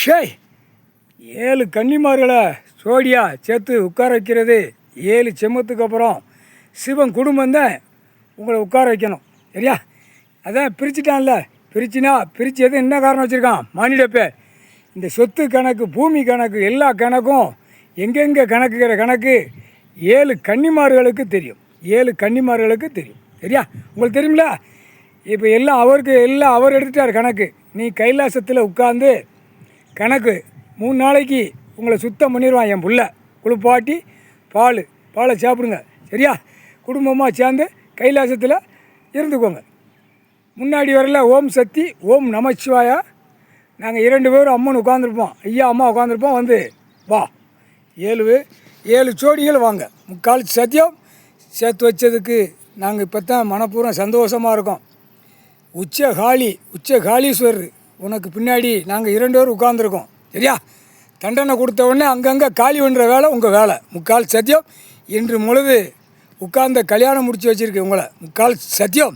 ஷேய் 7 கன்னிமார்களை ஜோடியாக சேர்த்து உட்கார வைக்கிறது 7 செம்மத்துக்கு அப்புறம் சிவன் குடும்பம் தான் உங்களை உட்கார வைக்கணும். சரியா? அதான் பிரிச்சுட்டான்ல. பிரித்து எது என்ன காரணம் வச்சுருக்கான் மானிடப்பே? இந்த சொத்து கணக்கு, பூமி கணக்கு, எல்லா கணக்கும் எங்கெங்கே கணக்குகிற கணக்கு 7 கன்னிமார்களுக்கு தெரியும். 7 கன்னிமார்களுக்கு தெரியும். சரியா? உங்களுக்கு தெரியுமில? இப்போ எல்லாம் அவர் எடுத்துட்டார் கணக்கு. நீ கைலாசத்தில் உட்காந்து கணக்கு 3 நாளைக்கு உங்களை சுத்தம் பண்ணிடுவான் என் புள்ள. குளிப்பாட்டி பாலை சாப்பிடுங்க. சரியா? குடும்பமாக சேர்ந்து கைலாசத்தில் இருந்துக்கோங்க. முன்னாடி வரல ஓம் சக்தி, ஓம் நமச்சிவாயா. நாங்கள் 2 பேரும் அம்மன் உட்காந்துருப்போம், ஐயா அம்மா உட்காந்துருப்போம். வந்து வா 7 ஜோடிகள் வாங்க. 3/4 சத்தியம் சேர்த்து வச்சதுக்கு நாங்கள் இப்போ தான் மனப்பூர்வம் சந்தோஷமாக இருக்கோம். உச்ச காளீஸ்வரர் உனக்கு பின்னாடி நாங்கள் 2 பேரும் உட்காந்துருக்கோம். சரியா? தண்டனை கொடுத்த உடனே அங்கங்கே காளி பண்ணுற வேலை உங்கள் வேலை. 3/4 சத்தியம் இன்று முழுது உட்கார்ந்த கல்யாணம் முடித்து வச்சுருக்கு உங்களை. 3/4 சத்தியம்.